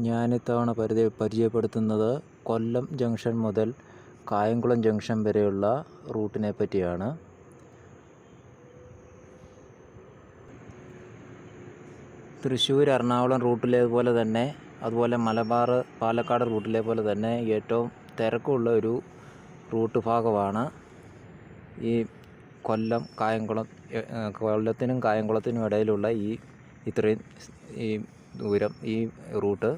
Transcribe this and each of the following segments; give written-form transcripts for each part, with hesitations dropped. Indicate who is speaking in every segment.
Speaker 1: ഞാനിത്തവണ പരിചയപ്പെടുത്തുന്നത് കൊല്ലം ജംഗ്ഷൻ മുതൽ കായംകുളം ജംഗ്ഷൻ വരെയുള്ള റൂട്ടിനെ പറ്റിയാണ്. തൃശ്ശൂർ എറണാകുളം റൂട്ടിലെ പോലെ തന്നെ, അതുപോലെ മലബാർ പാലക്കാട് റൂട്ടിലെ പോലെ തന്നെ ഏറ്റവും തിരക്കുള്ള ഒരു റൂട്ട് ഭാഗമാണ് ഈ കൊല്ലത്തിനും കായംകുളത്തിനും ഇടയിലുള്ള ഇത്രയും ദൂരം ഈ റൂട്ട്.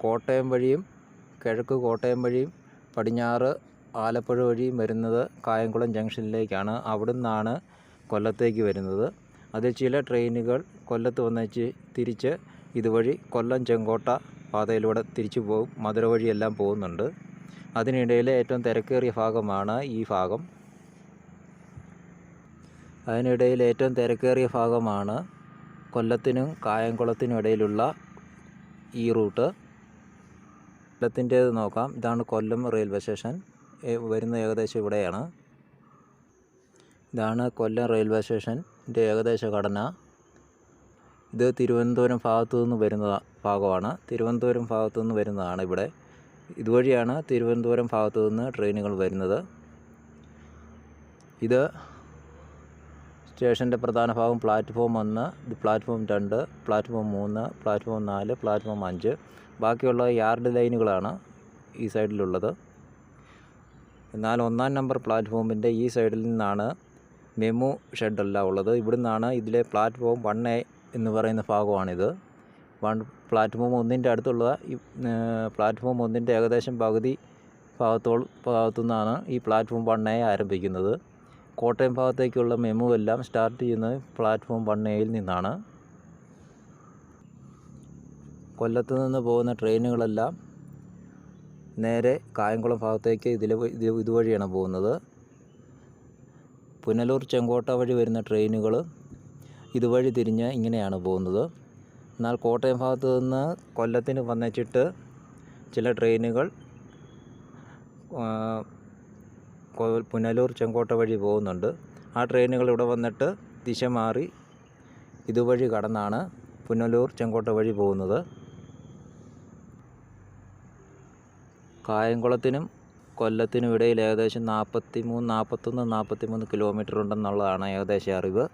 Speaker 1: കോട്ടയം വഴിയും കിഴക്ക് കോട്ടയം വഴിയും പടിഞ്ഞാറ് ആലപ്പുഴ വഴിയും വരുന്നത് കായംകുളം ജംഗ്ഷനിലേക്കാണ്. അവിടെ നിന്നാണ് കൊല്ലത്തേക്ക് വരുന്നത്. അതിൽ ചില ട്രെയിനുകൾ കൊല്ലത്ത് വന്നേച്ച് തിരിച്ച് ഇതുവഴി കൊല്ലം ചെങ്കോട്ട പാതയിലൂടെ തിരിച്ചു പോകും. മധുര വഴിയെല്ലാം പോകുന്നുണ്ട്. അതിനിടയിലെ ഏറ്റവും തിരക്കേറിയ ഭാഗമാണ് ഈ ഭാഗം. കൊല്ലത്തിനും കായംകുളത്തിനും ഇടയിലുള്ള ഈ റൂട്ട്. കൊല്ലത്തിൻ്റേത് നോക്കാം. ഇതാണ് കൊല്ലം റെയിൽവേ സ്റ്റേഷൻ. വരുന്നത് ഏകദേശം ഇവിടെയാണ്. ഇതാണ് കൊല്ലം റെയിൽവേ സ്റ്റേഷൻ്റെ ഏകദേശ ഘടന. ഇത് തിരുവനന്തപുരം ഭാഗത്തു നിന്ന് വരുന്ന ഭാഗമാണ്. തിരുവനന്തപുരം ഭാഗത്തു നിന്ന് വരുന്നതാണ് ഇവിടെ. ഇതുവഴിയാണ് തിരുവനന്തപുരം ഭാഗത്തു നിന്ന് ട്രെയിനുകൾ വരുന്നത്. ഇത് സ്റ്റേഷൻ്റെ പ്രധാന ഭാഗം പ്ലാറ്റ്ഫോം 1, ഇത് പ്ലാറ്റ്ഫോം 2, പ്ലാറ്റ്ഫോം 3, പ്ലാറ്റ്ഫോം 4, പ്ലാറ്റ്ഫോം 5. ബാക്കിയുള്ള യാർഡ് ലൈനുകളാണ് ഈ സൈഡിലുള്ളത്. എന്നാൽ 1-ാം നമ്പർ പ്ലാറ്റ്ഫോമിൻ്റെ ഈ സൈഡിൽ നിന്നാണ് മെമു ഷെഡെല്ലാം ഉള്ളത്. ഇവിടെ നിന്നാണ് ഇതിലെ പ്ലാറ്റ്ഫോം 1A എന്ന് പറയുന്ന ഭാഗമാണിത്. പ്ലാറ്റ്ഫോം 1ൻ്റെ അടുത്തുള്ള പ്ലാറ്റ്ഫോം 1ൻ്റെ ഏകദേശം പകുതി ഭാഗത്തു നിന്നാണ് ഈ പ്ലാറ്റ്ഫോം 1A ആരംഭിക്കുന്നത്. കോട്ടയം ഭാഗത്തേക്കുള്ള മെമു എല്ലാം സ്റ്റാർട്ട് ചെയ്യുന്നത് പ്ലാറ്റ്ഫോം 1Aയിൽ നിന്നാണ്. കൊല്ലത്ത് നിന്ന് പോകുന്ന ട്രെയിനുകളെല്ലാം നേരെ കായംകുളം ഭാഗത്തേക്ക് ഇതുവഴിയാണ് പോകുന്നത്. പുനലൂർ ചെങ്കോട്ട വഴി വരുന്ന ട്രെയിനുകൾ ഇതുവഴി തിരിഞ്ഞ് ഇങ്ങനെയാണ് പോകുന്നത്. എന്നാൽ കോട്ടയം ഭാഗത്ത് നിന്ന് കൊല്ലത്തിന് വന്നേച്ചിട്ട് ചില ട്രെയിനുകൾ പുനലൂർ ചെങ്കോട്ട വഴി പോകുന്നുണ്ട്. ആ ട്രെയിനുകൾ ഇവിടെ വന്നിട്ട് ദിശ മാറി ഇതുവഴി കടന്നാണ് പുനലൂർ ചെങ്കോട്ട വഴി പോകുന്നത്. കായംകുളത്തിനും കൊല്ലത്തിനും ഇടയിൽ ഏകദേശം 41-43 കിലോമീറ്റർ ഉണ്ടെന്നുള്ളതാണ് ഏകദേശ അറിവ്.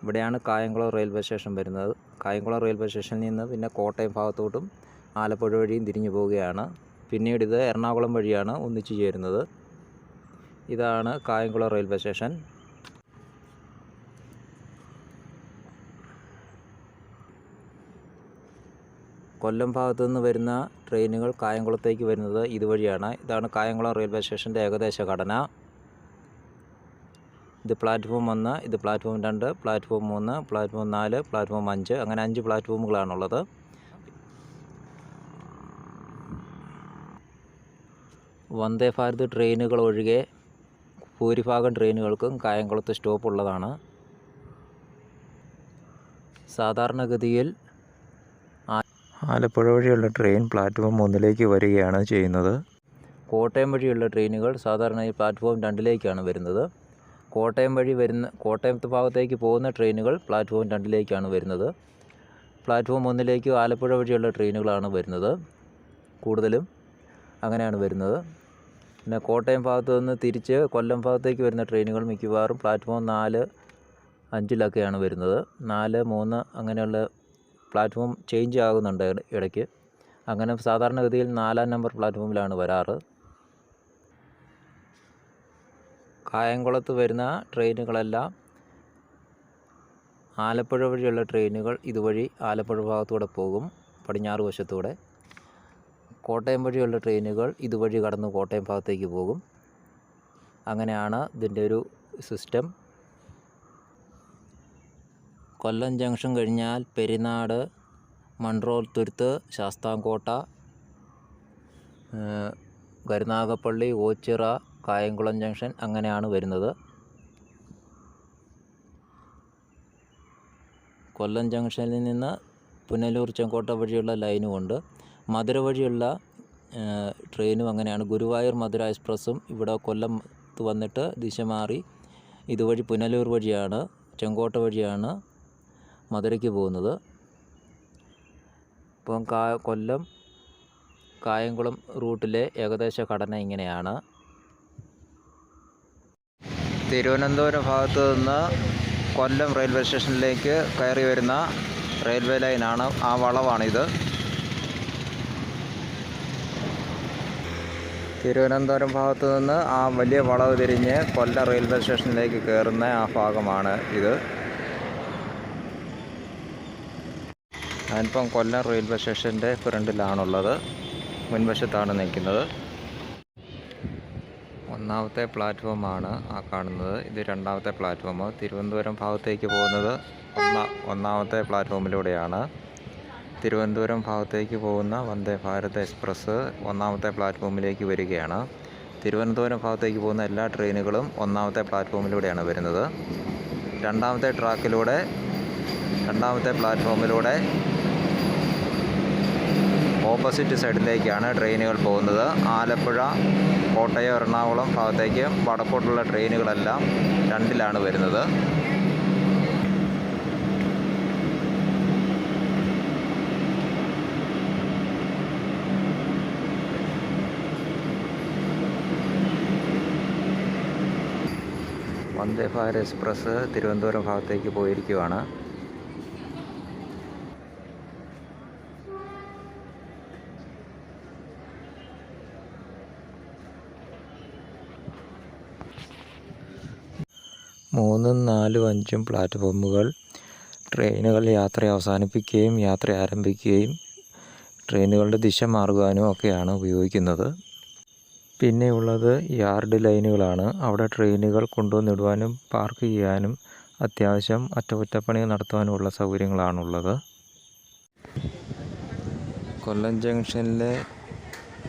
Speaker 1: ഇവിടെയാണ് കായംകുളം റെയിൽവേ സ്റ്റേഷൻ വരുന്നത്. കായംകുളം റെയിൽവേ സ്റ്റേഷനിൽ നിന്ന് പിന്നെ കോട്ടയം ഭാഗത്തോട്ടും ആലപ്പുഴ വഴിയും തിരിഞ്ഞു പോവുകയാണ്. പിന്നീട് ഇത് എറണാകുളം വഴിയാണ് ഒന്നിച്ചു ചേരുന്നത്. ഇതാണ് കായംകുളം റെയിൽവേ സ്റ്റേഷൻ. കൊല്ലം ഭാഗത്തു നിന്ന് വരുന്ന ട്രെയിനുകൾ കായംകുളത്തേക്ക് വരുന്നത് ഇതുവഴിയാണ്. ഇതാണ് കായംകുളം റെയിൽവേ സ്റ്റേഷൻ്റെ ഏകദേശ ഘടന. ഇത് പ്ലാറ്റ്ഫോം 1, ഇത് പ്ലാറ്റ്ഫോം 2, പ്ലാറ്റ്ഫോം 3, പ്ലാറ്റ്ഫോം 4, പ്ലാറ്റ്ഫോം 5, അങ്ങനെ 5 പ്ലാറ്റ്ഫോമുകളാണുള്ളത്. വന്ദേ ഭാരത് ട്രെയിനുകൾ ഒഴികെ ഭൂരിഭാഗം ട്രെയിനുകൾക്കും കായംകുളത്ത് സ്റ്റോപ്പ് ഉള്ളതാണ്. സാധാരണഗതിയിൽ ആലപ്പുഴ വഴിയുള്ള ട്രെയിൻ പ്ലാറ്റ്ഫോം 1ലേക്ക് വരികയാണ് ചെയ്യുന്നത്. കോട്ടയം വഴിയുള്ള ട്രെയിനുകൾ സാധാരണയായി പ്ലാറ്റ്ഫോം 2ലേക്കാണ് വരുന്നത്. കോട്ടയത്ത് ഭാഗത്തേക്ക് പോകുന്ന ട്രെയിനുകൾ പ്ലാറ്റ്ഫോം 2ലേക്കാണ് വരുന്നത്. പ്ലാറ്റ്ഫോം 1ലേക്ക് ആലപ്പുഴ വഴിയുള്ള ട്രെയിനുകളാണ് വരുന്നത്. കൂടുതലും അങ്ങനെയാണ് വരുന്നത്. പിന്നെ കോട്ടയം ഭാഗത്തു നിന്ന് തിരിച്ച് കൊല്ലം ഭാഗത്തേക്ക് വരുന്ന ട്രെയിനുകൾ മിക്കവാറും പ്ലാറ്റ്ഫോം 4, 5ലൊക്കെയാണ് വരുന്നത്. 4, 3 അങ്ങനെയുള്ള പ്ലാറ്റ്ഫോം ചേഞ്ച് ആകുന്നുണ്ട് ഇടയ്ക്ക്. അങ്ങനെ സാധാരണഗതിയിൽ 4-ാം നമ്പർ പ്ലാറ്റ്ഫോമിലാണ് വരാറ്. കായംകുളത്ത് വരുന്ന ട്രെയിനുകളെല്ലാം ആലപ്പുഴ വഴിയുള്ള ട്രെയിനുകൾ ഇതുവഴി ആലപ്പുഴ ഭാഗത്തൂടെ പോകും, പടിഞ്ഞാറ് വശത്തൂടെ. കോട്ടയം വഴിയുള്ള ട്രെയിനുകൾ ഇതുവഴി കടന്ന് കോട്ടയം ഭാഗത്തേക്ക് പോകും. അങ്ങനെയാണ് ഇതിൻ്റെ ഒരു സിസ്റ്റം. കൊല്ലം ജംഗ്ഷൻ കഴിഞ്ഞാൽ പെരിനാട്, മൺട്രോത്തുരുത്ത്, ശാസ്താംകോട്ട, കരുനാഗപ്പള്ളി, ഓച്ചിറ, കായംകുളം ജംഗ്ഷൻ അങ്ങനെയാണ് വരുന്നത്. കൊല്ലം ജംഗ്ഷനിൽ നിന്ന് പുനലൂർ ചെങ്കോട്ട വഴിയുള്ള ലൈനുമുണ്ട്. മധുര വഴിയുള്ള ട്രെയിനും അങ്ങനെയാണ്. ഗുരുവായൂർ മധുര എക്സ്പ്രസ്സും ഇവിടെ കൊല്ലത്ത് വന്നിട്ട് ദിശ മാറി ഇതുവഴി പുനലൂർ വഴിയാണ് ചെങ്കോട്ട വഴിയാണ് മധുരയ്ക്ക് പോകുന്നത്. ഇപ്പം കൊല്ലം കായംകുളം റൂട്ടിലെ ഏകദേശ ഘടന ഇങ്ങനെയാണ്. തിരുവനന്തപുരം ഭാഗത്തു നിന്ന് കൊല്ലം റെയിൽവേ സ്റ്റേഷനിലേക്ക് കയറി വരുന്ന റെയിൽവേ ലൈനാണ്. ആ വളവാണിത്. തിരുവനന്തപുരം ഭാഗത്തു നിന്ന് ആ വലിയ വളവ് തിരിഞ്ഞ് കൊല്ലം റെയിൽവേ സ്റ്റേഷനിലേക്ക് കയറുന്ന ആ ഭാഗമാണ് ഇത്. ഞാനിപ്പം കൊല്ലം റെയിൽവേ സ്റ്റേഷൻ്റെ ഫ്രണ്ടിലാണുള്ളത്. മുൻവശത്താണ് നിൽക്കുന്നത്. ഒന്നാമത്തെ പ്ലാറ്റ്ഫോമാണ് ആ കാണുന്നത്. ഇത് രണ്ടാമത്തെ പ്ലാറ്റ്ഫോം. തിരുവനന്തപുരം ഭാഗത്തേക്ക് പോകുന്നത് ഒന്നാമത്തെ പ്ലാറ്റ്ഫോമിലൂടെയാണ്. തിരുവനന്തപുരം ഭാഗത്തേക്ക് പോകുന്ന വന്ദേ ഭാരത് എക്സ്പ്രസ് ഒന്നാമത്തെ പ്ലാറ്റ്ഫോമിലേക്ക് വരികയാണ്. തിരുവനന്തപുരം ഭാഗത്തേക്ക് പോകുന്ന എല്ലാ ട്രെയിനുകളും ഒന്നാമത്തെ പ്ലാറ്റ്ഫോമിലൂടെയാണ് വരുന്നത്. രണ്ടാമത്തെ പ്ലാറ്റ്ഫോമിലൂടെ ഓപ്പോസിറ്റ് സൈഡിലേക്കാണ് ട്രെയിനുകൾ പോകുന്നത്. ആലപ്പുഴ, കോട്ടയം, എറണാകുളം ഭാഗത്തേക്ക് വടക്കോട്ടുള്ള ട്രെയിനുകളെല്ലാം രണ്ടിലാണ് വരുന്നത്. വന്ദേ ഭാരത് എക്സ്പ്രസ് തിരുവനന്തപുരം ഭാഗത്തേക്ക് പോയിരിക്കുകയാണ്. മൂന്നും നാലും അഞ്ചും പ്ലാറ്റ്ഫോമുകൾ ട്രെയിനുകൾ യാത്ര അവസാനിപ്പിക്കുകയും യാത്ര ആരംഭിക്കുകയും ട്രെയിനുകളുടെ ദിശ മാറുവാനും ഒക്കെയാണ് ഉപയോഗിക്കുന്നത്. പിന്നെയുള്ളത് യാർഡ് ലൈനുകളാണ്. അവിടെ ട്രെയിനുകൾ കൊണ്ടുവന്നിടുവാനും പാർക്ക് ചെയ്യാനും അത്യാവശ്യം അറ്റകുറ്റപ്പണി നടത്തുവാനുമുള്ള സൗകര്യങ്ങളാണുള്ളത്. കൊല്ലം ജംഗ്ഷനിലെ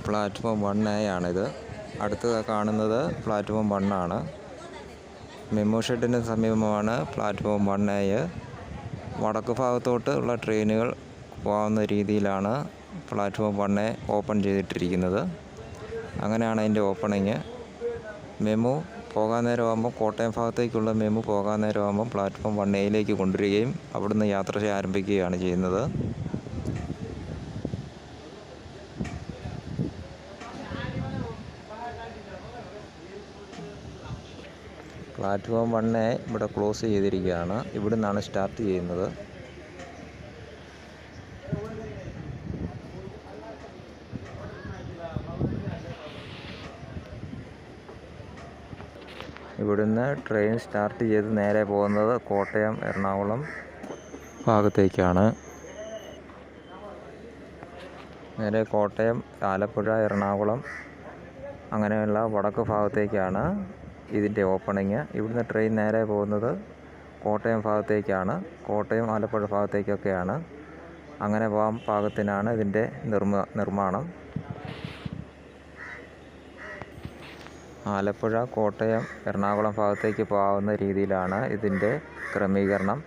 Speaker 1: പ്ലാറ്റ്ഫോം 1A ആണിത്. അടുത്ത് കാണുന്നത് പ്ലാറ്റ്ഫോം 1 ആണ്. മെമു ഷെഡിന് സമീപമാണ് പ്ലാറ്റ്ഫോം 1A. വടക്ക് ഭാഗത്തോട്ട് ഉള്ള ട്രെയിനുകൾ പോകാവുന്ന രീതിയിലാണ് പ്ലാറ്റ്ഫോം 1A ഓപ്പൺ ചെയ്തിട്ടിരിക്കുന്നത്. അങ്ങനെയാണ് അതിൻ്റെ ഓപ്പണിങ്. മെമു പോകാൻ നേരമാകുമ്പോൾ, കോട്ടയം ഭാഗത്തേക്കുള്ള മെമു പോകാൻ നേരമാകുമ്പോൾ പ്ലാറ്റ്ഫോം 1Aയിലേക്ക് കൊണ്ടുവരികയും അവിടുന്ന് യാത്ര ആരംഭിക്കുകയാണ് ചെയ്യുന്നത്. പ്ലാറ്റ്ഫോം 1A ഇവിടെ ക്ലോസ് ചെയ്തിരിക്കുകയാണ്. ഇവിടെ നിന്നാണ് സ്റ്റാർട്ട് ചെയ്യുന്നത്. ഇവിടുന്ന് ട്രെയിൻ സ്റ്റാർട്ട് ചെയ്ത് നേരെ പോകുന്നത് കോട്ടയം, എറണാകുളം ഭാഗത്തേക്കാണ്. നേരെ കോട്ടയം, ആലപ്പുഴ, എറണാകുളം അങ്ങനെയുള്ള വടക്ക് ഭാഗത്തേക്കാണ് ഇതിൻ്റെ ഓപ്പണിങ്. ഇവിടുന്ന് ട്രെയിൻ നേരെ പോകുന്നത് കോട്ടയം ഭാഗത്തേക്കാണ്. കോട്ടയം, ആലപ്പുഴ ഭാഗത്തേക്കൊക്കെയാണ്. അങ്ങനെ പോകാൻ പാകത്തിനാണ് ഇതിൻ്റെ നിർമ്മാണം. ആലപ്പുഴ, കോട്ടയം, എറണാകുളം ഭാഗത്തേക്ക് പോകാവുന്ന രീതിയിലാണ് ഇതിൻ്റെ ക്രമീകരണം.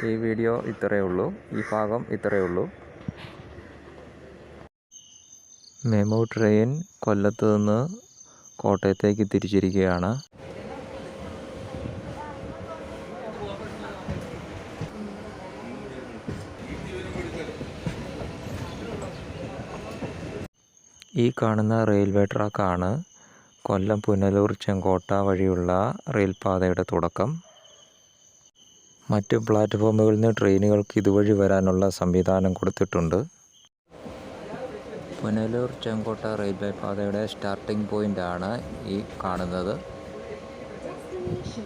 Speaker 1: ഈ വീഡിയോ ഇത്രയേ ഉള്ളൂ. ഈ ഭാഗം ഇത്രയേ ഉള്ളൂ. മെമു ട്രെയിൻ കൊല്ലത്ത് നിന്ന് കോട്ടയത്തേക്ക് തിരിച്ചിരിക്കുകയാണ്. ഈ കാണുന്ന റെയിൽവേ ട്രാക്കാണ് കൊല്ലം പുനലൂർ ചെങ്കോട്ട വഴിയുള്ള റെയിൽപാതയുടെ തുടക്കം. മറ്റ് പ്ലാറ്റ്ഫോമുകളിൽ നിന്ന് ട്രെയിനുകൾക്ക് ഇതുവഴി വരാനുള്ള സംവിധാനം കൊടുത്തിട്ടുണ്ട്. പുനലൂർ ചെങ്കോട്ട റെയിൽവേ പാതയുടെ സ്റ്റാർട്ടിംഗ് പോയിൻ്റാണ് ഈ കാണുന്നത്.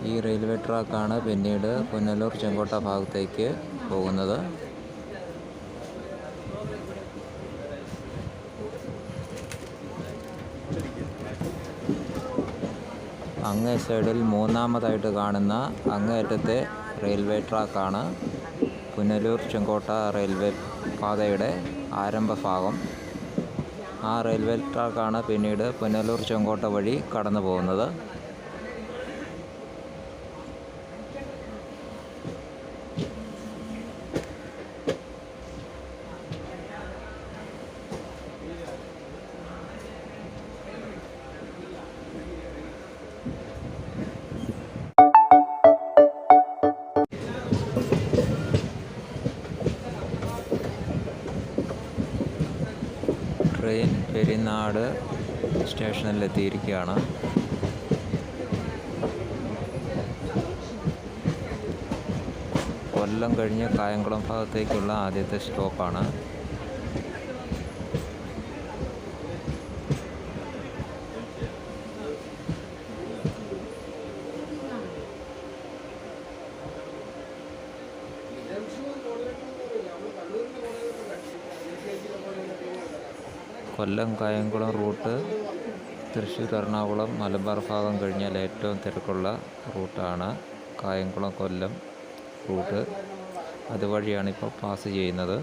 Speaker 1: ഈ റെയിൽവേ ട്രാക്കാണ് പിന്നീട് പുനലൂർ ചെങ്കോട്ട ഭാഗത്തേക്ക് പോകുന്നത്. അങ്ങേ സൈഡിൽ മൂന്നാമതായിട്ട് കാണുന്ന അങ്ങേയറ്റത്തെ റെയിൽവേ ട്രാക്കാണ് പുനലൂർ ചെങ്കോട്ട റെയിൽവേ പാതയുടെ ആരംഭഭാഗം. ആ റെയിൽവേ ട്രാക്കാണ് പിന്നീട് പുനലൂർ ചെങ്കോട്ട വഴി കടന്നു പോകുന്നത്. പെരിനാട് സ്റ്റേഷനിലെത്തിയിരിക്കുകയാണ്. കൊല്ലം കഴിഞ്ഞ് കായംകുളം ഭാഗത്തേക്കുള്ള ആദ്യത്തെ സ്റ്റോപ്പാണ്. കൊല്ലം കായംകുളം റൂട്ട് തൃശ്ശൂർ എറണാകുളം മലബാർ ഭാഗം കഴിഞ്ഞാൽ ഏറ്റവും തിരക്കുള്ള റൂട്ടാണ് കായംകുളം കൊല്ലം റൂട്ട്. അതുവഴിയാണ് ഇപ്പോൾ പാസ് ചെയ്യുന്നത്.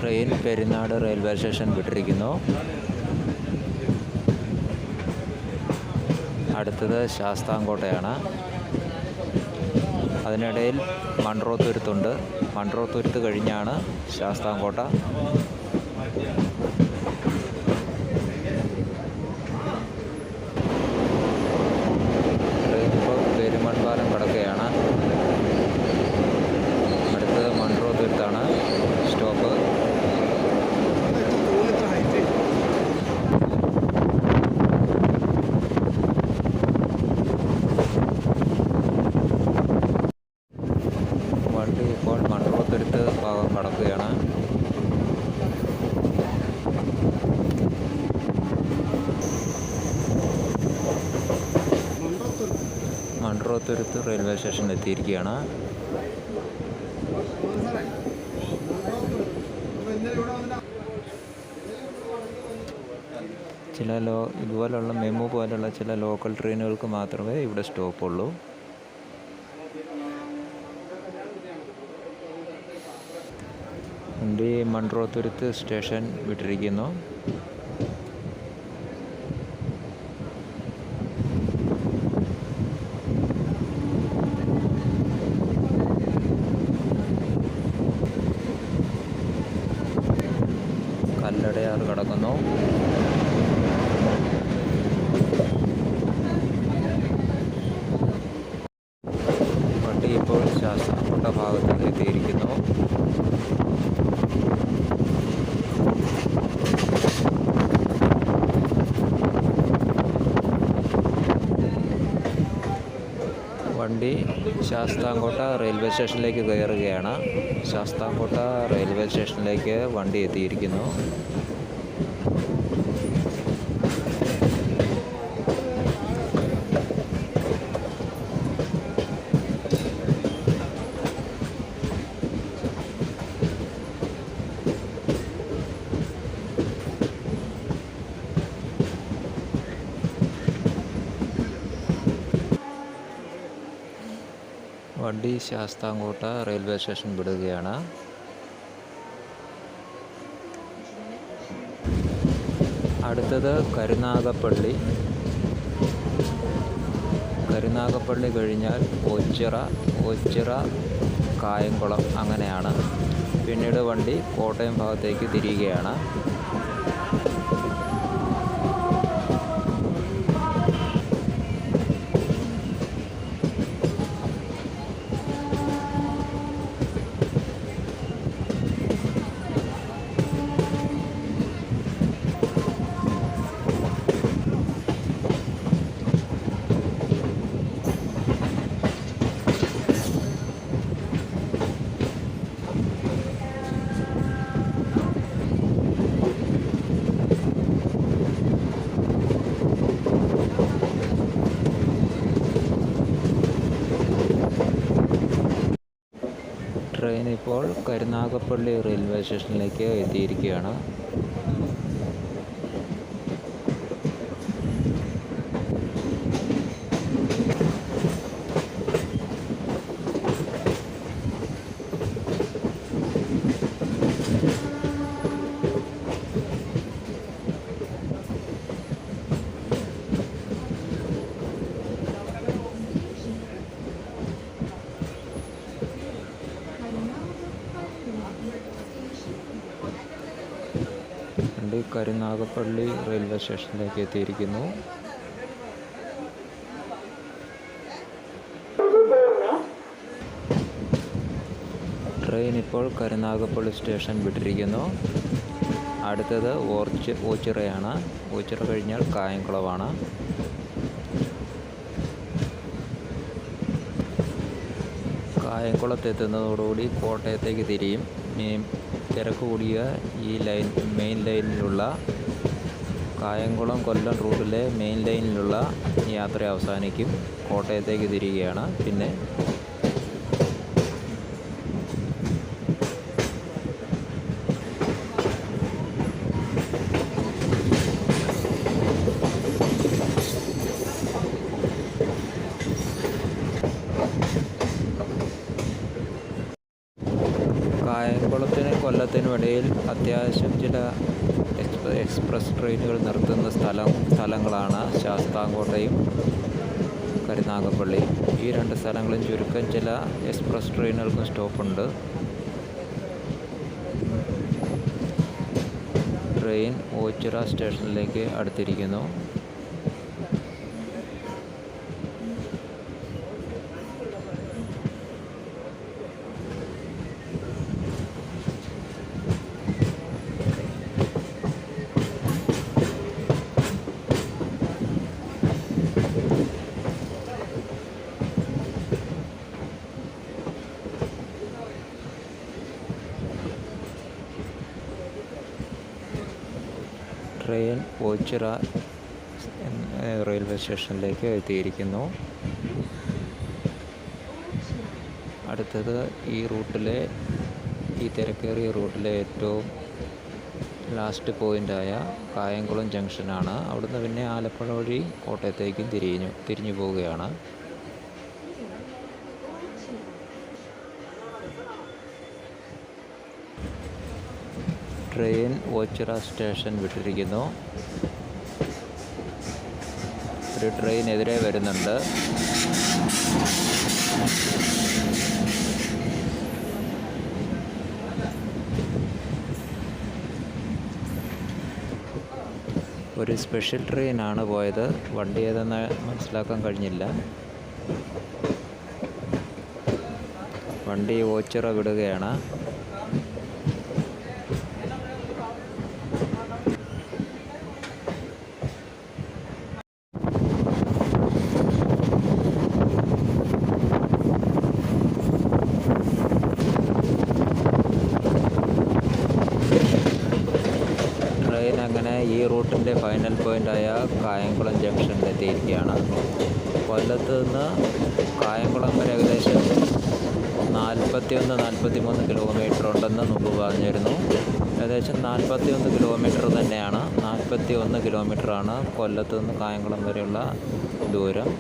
Speaker 1: ട്രെയിൻ പെരിനാട് റെയിൽവേ സ്റ്റേഷൻ വിട്ടിരിക്കുന്നു. അടുത്തത് ശാസ്താംകോട്ടയാണ്. അതിനിടയിൽ മൺട്രോത്തുരുത്തുണ്ട്. മൺട്രോത്തുരുത്ത് കഴിഞ്ഞാണ് ശാസ്താംകോട്ട. ട്രെയിൻ ഇപ്പോൾ പെരുമൺപാലം കടക്കുകയാണ്. അടുത്തത് മൺട്രോത്തുരുത്താണ് സ്റ്റോപ്പ്. വണ്ടി ഇപ്പോൾ മൺട്രോത്തുരുത്ത് ഭാഗം കടക്കുകയാണ്. മൺട്രോത്തുരുത്ത് റെയിൽവേ സ്റ്റേഷനിൽ എത്തിയിരിക്കുകയാണ്. ഇതുപോലുള്ള മെമു പോലുള്ള ചില ലോക്കൽ ട്രെയിനുകൾക്ക് മാത്രമേ ഇവിടെ സ്റ്റോപ്പുള്ളൂ. വണ്ടി മൺട്രോത്തുരുത്ത് സ്റ്റേഷൻ വിട്ടിരിക്കുന്നു. കല്ലടയാർ കടക്കുന്നു. വണ്ടി ഇപ്പോൾ ശാസ്താംകോട്ട ഭാഗത്തേക്ക് എത്തിയിരിക്കുന്നു. വണ്ടി ശാസ്താംകോട്ട റെയിൽവേ സ്റ്റേഷനിലേക്ക് കയറുകയാണ്. ശാസ്താംകോട്ട റെയിൽവേ സ്റ്റേഷനിലേക്ക് വണ്ടി എത്തിയിരിക്കുന്നു. വണ്ടി ശാസ്താംകോട്ട റെയിൽവേ സ്റ്റേഷൻ വിടുകയാണ്. അടുത്തത് കരുനാഗപ്പള്ളി. കരുനാഗപ്പള്ളി കഴിഞ്ഞാൽ ഒച്ചിറ കായംകുളം അങ്ങനെയാണ്. പിന്നീട് വണ്ടി കോട്ടയം ഭാഗത്തേക്ക് തിരിയുകയാണ്. ട്രെയിൻ ഇപ്പോൾ കരുനാഗപ്പള്ളി റെയിൽവേ സ്റ്റേഷനിലേക്ക് എത്തിയിരിക്കുകയാണ്. കരുനാഗപ്പള്ളി റെയിൽവേ സ്റ്റേഷനിലേക്ക് എത്തിയിരിക്കുന്നു. ട്രെയിൻ ഇപ്പോൾ കരുനാഗപ്പള്ളി സ്റ്റേഷൻ വിട്ടിരിക്കുന്നു. അടുത്തത് ഓച്ചിറയാണ്. ഓച്ചിറ കഴിഞ്ഞാൽ കായംകുളമാണ്. കായംകുളത്തെത്തുന്നതോടുകൂടി കോട്ടയത്തേക്ക് തിരിയും. തിരക്ക് കൂടിയ ഈ മെയിൻ ലൈനിലുള്ള കായംകുളം കൊല്ലം റൂട്ടിലെ മെയിൻ ലൈനിലുള്ള യാത്ര അവസാനിക്കും. കോട്ടയത്തേക്ക് തിരിയുകയാണ്. പിന്നെ കായംകുളത്തിനും കൊല്ലത്തിനും ഇടയിൽ അത്യാവശ്യം ചില എക്സ്പ്രസ് ട്രെയിനുകൾ നിർത്തുന്ന സ്ഥലങ്ങളാണ് ശാസ്താംകോട്ടയും കരുനാഗപ്പള്ളി. ഈ രണ്ട് സ്ഥലങ്ങളും ചുരുക്കം ചില എക്സ്പ്രസ് ട്രെയിനുകൾക്കും സ്റ്റോപ്പുണ്ട്. ട്രെയിൻ ഓച്ചിറ സ്റ്റേഷനിലേക്ക് അടുത്തിരിക്കുന്നു. ട്രെയിൻ ഓച്ചിറ റെയിൽവേ സ്റ്റേഷനിലേക്ക് എത്തിയിരിക്കുന്നു. അടുത്തത് ഈ തിരക്കേറിയ റൂട്ടിലെ ഏറ്റവും ലാസ്റ്റ് പോയിൻ്റായ കായംകുളം ജംഗ്ഷനാണ്. അവിടുന്ന് പിന്നെ ആലപ്പുഴ വഴി കോട്ടയത്തേക്കും തിരിഞ്ഞു പോവുകയാണ്. ട്രെയിൻ ഓച്ചിറ സ്റ്റേഷൻ വിട്ടിരിക്കുന്നു. ഒരു ട്രെയിൻ എതിരെ വരുന്നുണ്ട്. ഒരു സ്പെഷ്യൽ ട്രെയിനാണ് പോയത്. വണ്ടി ഏതെന്ന് മനസ്സിലാക്കാൻ കഴിഞ്ഞില്ല. വണ്ടി ഓച്ചിറ വിടുകയാണ്. അങ്ങനെ ഈ റൂട്ടിൻ്റെ ഫൈനൽ പോയിൻ്റായ കായംകുളം ജംഗ്ഷനിലെത്തിയിരിക്കുകയാണ്. കൊല്ലത്ത് നിന്ന് കായംകുളം വരെ ഏകദേശം 41-43 കിലോമീറ്റർ ഉണ്ടെന്ന് മുമ്പ് പറഞ്ഞിരുന്നു. ഏകദേശം 41 കിലോമീറ്റർ തന്നെയാണ്. 41 കിലോമീറ്ററാണ് കൊല്ലത്ത് നിന്ന് കായംകുളം വരെയുള്ള ദൂരം.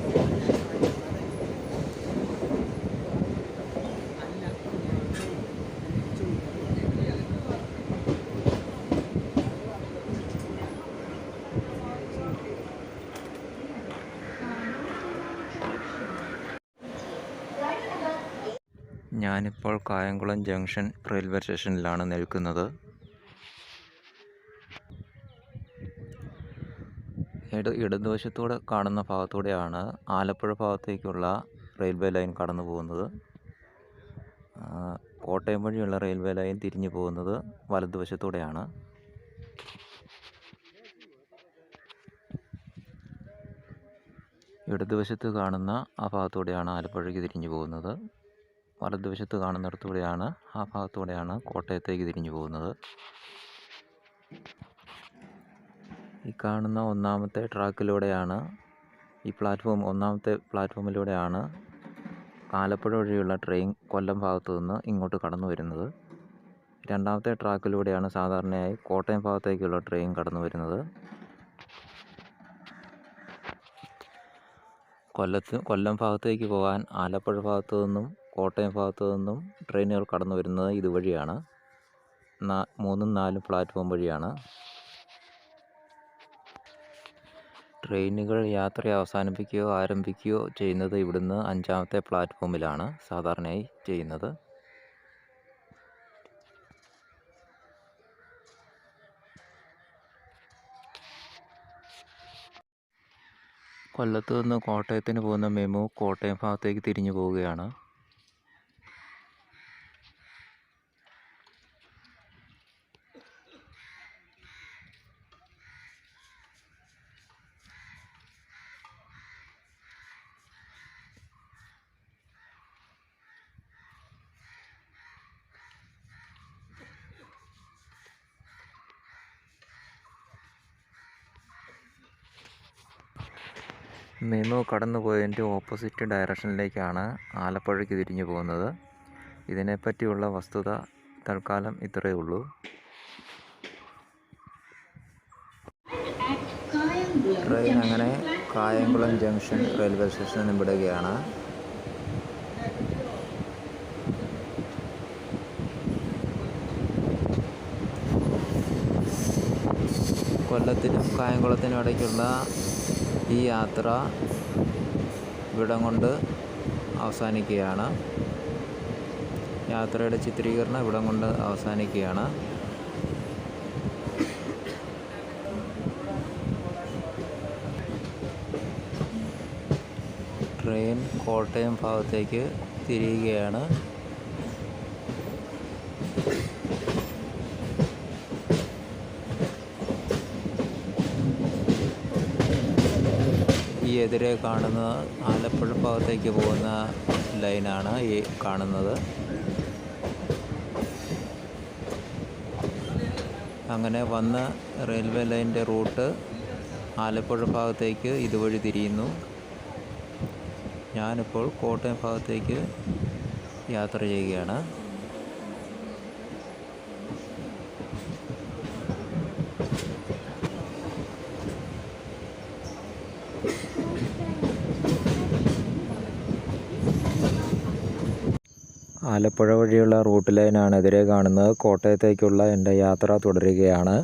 Speaker 1: ഞാനിപ്പോൾ കായംകുളം ജംഗ്ഷൻ റെയിൽവേ സ്റ്റേഷനിലാണ് നിൽക്കുന്നത്. ഇടതുവശത്തൂടെ കാണുന്ന ഭാഗത്തൂടെയാണ് ആലപ്പുഴ ഭാഗത്തേക്കുള്ള റെയിൽവേ ലൈൻ കടന്നു പോകുന്നത്. കോട്ടയം വഴിയുള്ള റെയിൽവേ ലൈൻ തിരിഞ്ഞു പോകുന്നത് വലതുവശത്തൂടെയാണ്. ഇടതുവശത്ത് കാണുന്ന ആ ഭാഗത്തൂടെയാണ് ആലപ്പുഴയ്ക്ക് തിരിഞ്ഞു പോകുന്നത്. വലതുവശത്ത് കാണുന്നിടത്തൂടെയാണ് ആ ഭാഗത്തൂടെയാണ് കോട്ടയത്തേക്ക് തിരിഞ്ഞു പോകുന്നത്. ഈ കാണുന്ന ഒന്നാമത്തെ ട്രാക്കിലൂടെയാണ് ഒന്നാമത്തെ പ്ലാറ്റ്ഫോമിലൂടെയാണ് ആലപ്പുഴ വഴിയുള്ള ട്രെയിൻ കൊല്ലം ഭാഗത്തു നിന്ന് ഇങ്ങോട്ട് കടന്നു വരുന്നത്. രണ്ടാമത്തെ ട്രാക്കിലൂടെയാണ് സാധാരണയായി കോട്ടയം ഭാഗത്തേക്കുള്ള ട്രെയിൻ കടന്നു വരുന്നത്. കൊല്ലം ഭാഗത്തേക്ക് പോകാൻ ആലപ്പുഴ ഭാഗത്തു നിന്നും കോട്ടയം ഭാഗത്തു നിന്നും ട്രെയിനുകൾ കടന്നു വരുന്നത് ഇതുവഴിയാണ്. 3ഉം 4ഉം പ്ലാറ്റ്ഫോം വഴിയാണ്. ട്രെയിനുകൾ യാത്ര അവസാനിപ്പിക്കുകയോ ആരംഭിക്കുകയോ ചെയ്യുന്നത് ഇവിടുന്ന് 5ാമത്തെ പ്ലാറ്റ്ഫോമിലാണ് സാധാരണയായി ചെയ്യുന്നത്. കൊല്ലത്ത് നിന്ന് കോട്ടയത്തിന് പോകുന്ന മെമു കോട്ടയം ഭാഗത്തേക്ക് തിരിഞ്ഞു പോവുകയാണ്. മെമു കടന്നു പോയതിൻ്റെ ഓപ്പോസിറ്റ് ഡയറക്ഷനിലേക്കാണ് ആലപ്പുഴയ്ക്ക് തിരിഞ്ഞു പോകുന്നത്. ഇതിനെപ്പറ്റിയുള്ള വസ്തുത തൽക്കാലം ഇത്രയേ ഉള്ളൂ. ട്രെയിൻ അങ്ങനെ കായംകുളം ജംഗ്ഷൻ റെയിൽവേ സ്റ്റേഷനിൽ വിടുകയാണ്. കൊല്ലത്തിനും കായംകുളത്തിനും ഇടയ്ക്കുള്ള ഈ യാത്ര ഇവിടം കൊണ്ട് അവസാനിക്കുകയാണ്. യാത്രയുടെ ചിത്രീകരണം ഇവിടം കൊണ്ട് അവസാനിക്കുകയാണ്. ട്രെയിൻ കോട്ടയം ഭാഗത്തേക്ക് തിരിയുകയാണ്. ഈ എതിരെ കാണുന്നത് ആലപ്പുഴ ഭാഗത്തേക്ക് പോകുന്ന ലൈനാണ് ഈ കാണുന്നത്. അങ്ങനെ വന്ന റെയിൽവേ ലൈനിൻ്റെ റൂട്ട് ആലപ്പുഴ ഭാഗത്തേക്ക് ഇതുവഴി തിരിയുന്നു. ഞാനിപ്പോൾ കോട്ടയം ഭാഗത്തേക്ക് യാത്ര ചെയ്യുകയാണ്. ആലപ്പുഴ വഴിയുള്ള റൂട്ട് ലൈനാണ് എതിരെ കാണുന്നത്. കോട്ടയത്തേക്കുള്ള എൻ്റെ യാത്ര തുടരുകയാണ്.